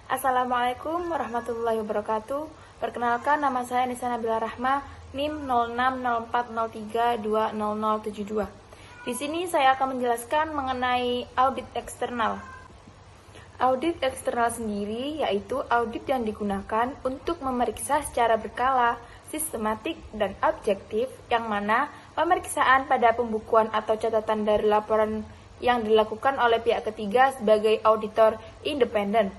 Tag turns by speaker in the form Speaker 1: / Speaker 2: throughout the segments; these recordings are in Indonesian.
Speaker 1: Assalamualaikum warahmatullahi wabarakatuh. Perkenalkan, nama saya Nisa Nabila Rahma, NIM 060403200072. Di sini saya akan menjelaskan mengenai audit eksternal. Audit eksternal sendiri yaitu audit yang digunakan untuk memeriksa secara berkala, sistematik, dan objektif, yang mana pemeriksaan pada pembukuan atau catatan dari laporan yang dilakukan oleh pihak ketiga sebagai auditor independen.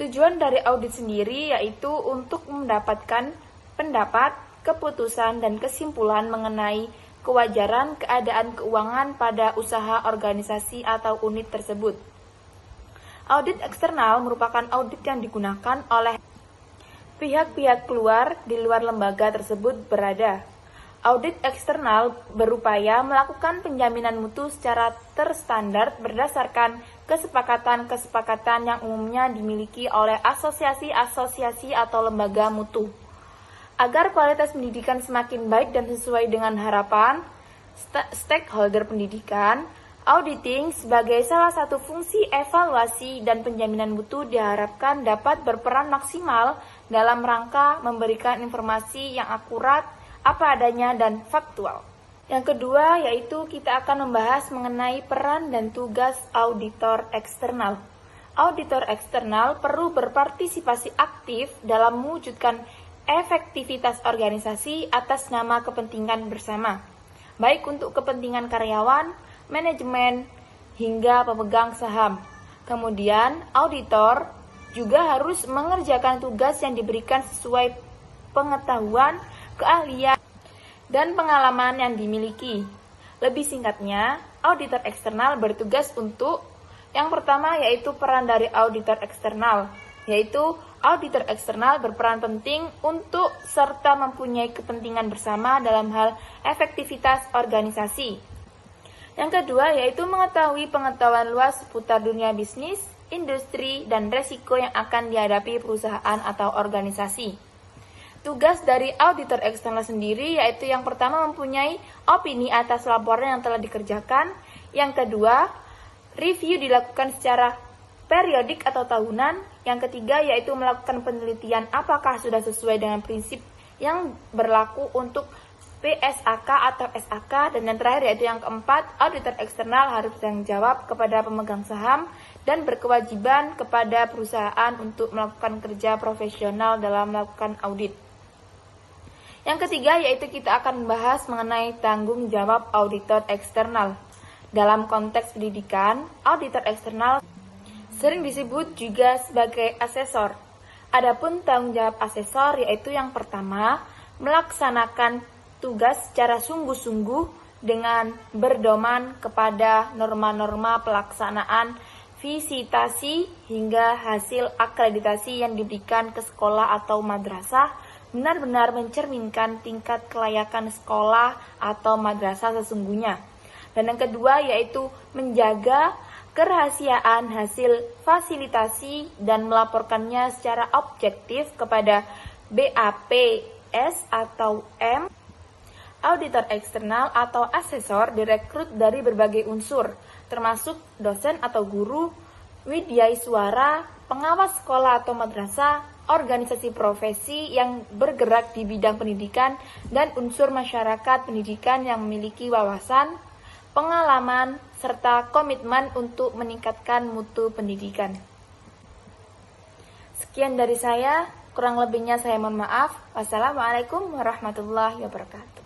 Speaker 1: Tujuan dari audit sendiri yaitu untuk mendapatkan pendapat, keputusan, dan kesimpulan mengenai kewajaran keadaan keuangan pada usaha organisasi atau unit tersebut. Audit eksternal merupakan audit yang digunakan oleh pihak-pihak luar di luar lembaga tersebut berada. Audit eksternal berupaya melakukan penjaminan mutu secara terstandar berdasarkan kesepakatan-kesepakatan yang umumnya dimiliki oleh asosiasi-asosiasi atau lembaga mutu. Agar kualitas pendidikan semakin baik dan sesuai dengan harapan stakeholder pendidikan, auditing sebagai salah satu fungsi evaluasi dan penjaminan mutu diharapkan dapat berperan maksimal dalam rangka memberikan informasi yang akurat, apa adanya, dan faktual. Yang kedua yaitu kita akan membahas mengenai peran dan tugas auditor eksternal. Auditor eksternal perlu berpartisipasi aktif dalam mewujudkan efektivitas organisasi atas nama kepentingan bersama, baik untuk kepentingan karyawan, manajemen, hingga pemegang saham. Kemudian, auditor juga harus mengerjakan tugas yang diberikan sesuai pengetahuan, keahlian, dan pengalaman yang dimiliki. Lebih singkatnya, auditor eksternal bertugas untuk yang pertama yaitu peran dari auditor eksternal, yaitu auditor eksternal berperan penting untuk serta mempunyai kepentingan bersama dalam hal efektivitas organisasi. Yang kedua yaitu mengetahui pengetahuan luas seputar dunia bisnis, industri, dan resiko yang akan dihadapi perusahaan atau organisasi. Tugas dari auditor eksternal sendiri yaitu yang pertama mempunyai opini atas laporan yang telah dikerjakan. Yang kedua, review dilakukan secara periodik atau tahunan. Yang ketiga yaitu melakukan penelitian apakah sudah sesuai dengan prinsip yang berlaku untuk PSAK atau SAK. Dan yang terakhir yaitu yang keempat, auditor eksternal harus bertanggung jawab kepada pemegang saham dan berkewajiban kepada perusahaan untuk melakukan kerja profesional dalam melakukan audit. Yang ketiga yaitu kita akan membahas mengenai tanggung jawab auditor eksternal. Dalam konteks pendidikan, auditor eksternal sering disebut juga sebagai asesor. Adapun tanggung jawab asesor yaitu yang pertama, melaksanakan tugas secara sungguh-sungguh dengan berdoman kepada norma-norma pelaksanaan visitasi hingga hasil akreditasi yang diberikan ke sekolah atau madrasah benar-benar mencerminkan tingkat kelayakan sekolah atau madrasah sesungguhnya. Dan yang kedua yaitu menjaga kerahasiaan hasil fasilitasi dan melaporkannya secara objektif kepada BAPS atau M. Auditor eksternal atau asesor direkrut dari berbagai unsur, termasuk dosen atau guru, widyaswara, pengawas sekolah atau madrasah, organisasi profesi yang bergerak di bidang pendidikan, dan unsur masyarakat pendidikan yang memiliki wawasan, pengalaman, serta komitmen untuk meningkatkan mutu pendidikan. Sekian dari saya, kurang lebihnya saya mohon maaf. Wassalamualaikum warahmatullahi wabarakatuh.